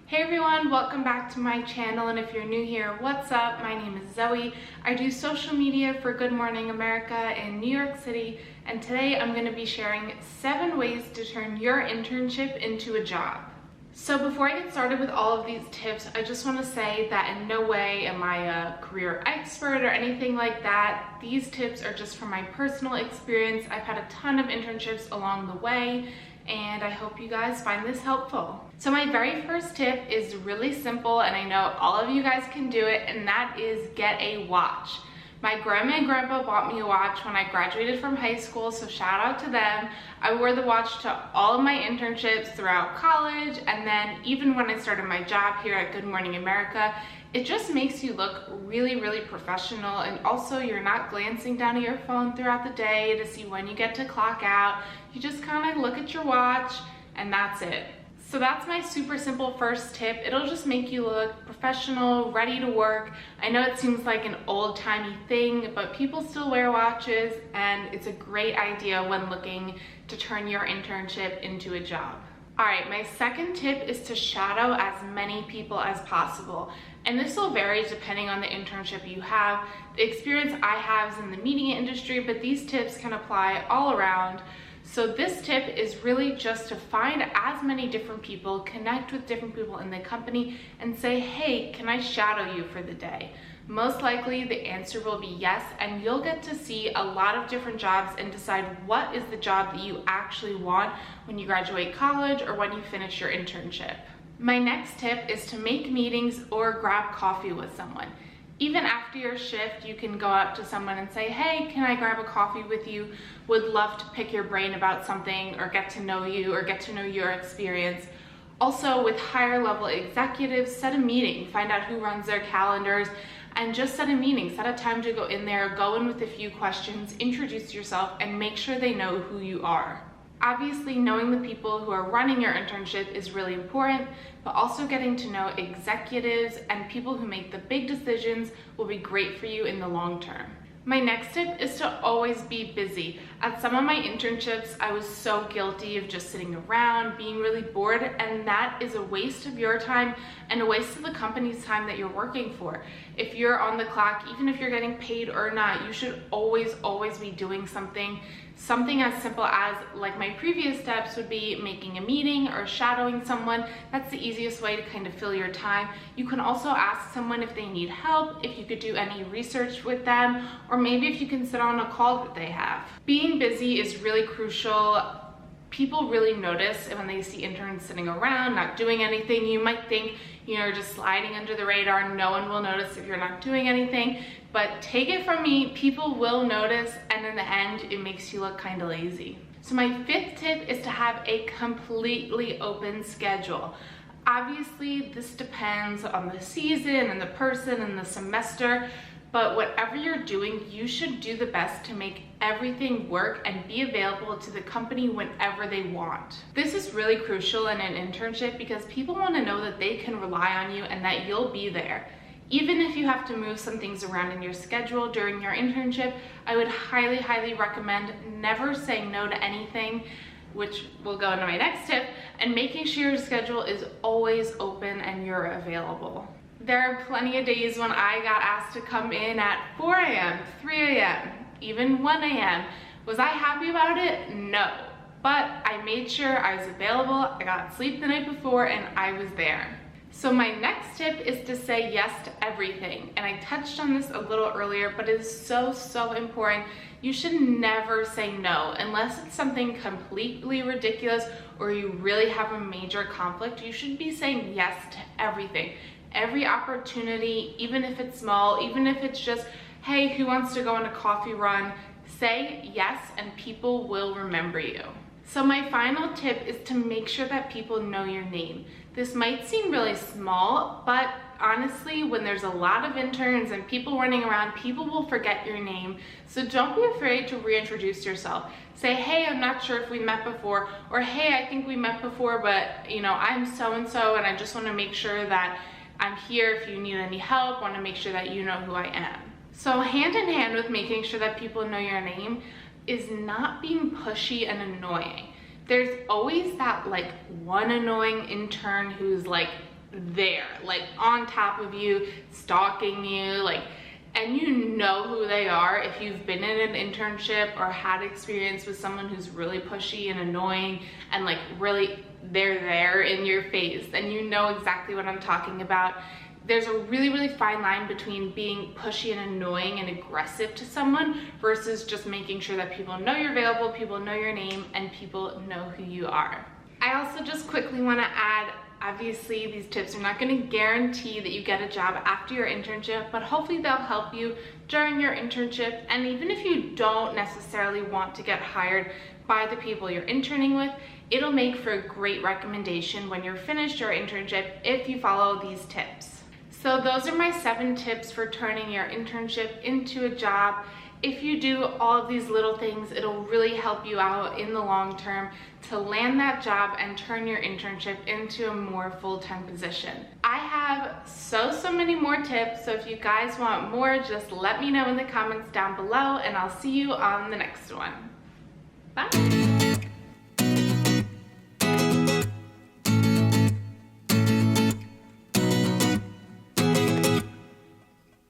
Hey everyone, welcome back to my channel, and if you're new here, what's up? My name is Zoe. I do social media for Good Morning America in New York City, and today I'm going to be sharing 7 ways to turn your internship into a job. So before I get started with all of these tips, I just want to say that in no way am I a career expert or anything like that. These tips are just from my personal experience. I've had a ton of internships along the way, and I hope you guys find this helpful. So my very first tip is really simple, and I know all of you guys can do it, and that is get a watch. My grandma and grandpa bought me a watch when I graduated from high school, so shout out to them. I wore the watch to all of my internships throughout college, and then even when I started my job here at Good Morning America. It just makes you look really, really professional, and also you're not glancing down at your phone throughout the day to see when you get to clock out. You just kind of look at your watch and that's it. So that's my super simple first tip. It'll just make you look professional, ready to work. I know it seems like an old-timey thing, but people still wear watches, and it's a great idea when looking to turn your internship into a job. All right, my second tip is to shadow as many people as possible. And this will vary depending on the internship you have. The experience I have is in the media industry, but these tips can apply all around. So this tip is really just to find as many different people, connect with different people in the company, and say, hey, can I shadow you for the day? Most likely the answer will be yes, and you'll get to see a lot of different jobs and decide what is the job that you actually want when you graduate college or when you finish your internship. My next tip is to make meetings or grab coffee with someone. Even after your shift, you can go up to someone and say, hey, can I grab a coffee with you? Would love to pick your brain about something, or get to know you, or get to know your experience. Also, with higher level executives, set a meeting, find out who runs their calendars, and just set a meeting, set a time to go in there, go in with a few questions, introduce yourself, and make sure they know who you are. Obviously, knowing the people who are running your internship is really important, but also getting to know executives and people who make the big decisions will be great for you in the long term. My next tip is to always be busy. At some of my internships, I was so guilty of just sitting around, being really bored, and that is a waste of your time and a waste of the company's time that you're working for. If you're on the clock, even if you're getting paid or not, you should always be doing something. Something as simple as, like my previous steps would be making a meeting or shadowing someone. That's the easiest way to kind of fill your time. You can also ask someone if they need help, if you could do any research with them, or maybe if you can sit on a call that they have. Being busy is really crucial. People really notice when they see interns sitting around, not doing anything. You might think you're just sliding under the radar. No one will notice if you're not doing anything. But take it from me, people will notice, and in the end, it makes you look kind of lazy. So my 5th tip is to have a completely open schedule. Obviously, this depends on the season and the person and the semester, but whatever you're doing, you should do the best to make everything work and be available to the company whenever they want. This is really crucial in an internship because people want to know that they can rely on you and that you'll be there. Even if you have to move some things around in your schedule during your internship, I would highly recommend never saying no to anything, which will go into my next tip, and making sure your schedule is always open and you're available. There are plenty of days when I got asked to come in at 4 a.m., 3 a.m., even 1 a.m. Was I happy about it? No. But I made sure I was available, I got sleep the night before, and I was there. So my next tip is to say yes to everything. And I touched on this a little earlier, but it is so important. You should never say no unless it's something completely ridiculous or you really have a major conflict. You should be saying yes to everything. Every opportunity, even if it's small, even if it's just, hey, who wants to go on a coffee run? Say yes and people will remember you. So my final tip is to make sure that people know your name. This might seem really small, but honestly, when there's a lot of interns and people running around, people will forget your name. So don't be afraid to reintroduce yourself. Say, hey, I'm not sure if we met before, or hey, I think we met before, but I'm so-and-so, and I just want to make sure that I'm here if you need any help, want to make sure that you know who I am. So hand in hand with making sure that people know your name is not being pushy and annoying. There's always that one annoying intern who's there, like on top of you, stalking you, like, and you know who they are. If you've been in an internship or had experience with someone who's really pushy and annoying and like really they're there in your face, then you know exactly what I'm talking about. There's a really, really fine line between being pushy and annoying and aggressive to someone versus just making sure that people know you're available, people know your name, and people know who you are. I also just quickly want to add, obviously these tips are not going to guarantee that you get a job after your internship, but hopefully they'll help you during your internship. And even if you don't necessarily want to get hired by the people you're interning with, it'll make for a great recommendation when you're finished your internship if you follow these tips. So those are my 7 tips for turning your internship into a job. If you do all of these little things, it'll really help you out in the long term to land that job and turn your internship into a more full-time position. I have so many more tips, so if you guys want more, just let me know in the comments down below, and I'll see you on the next one. Bye!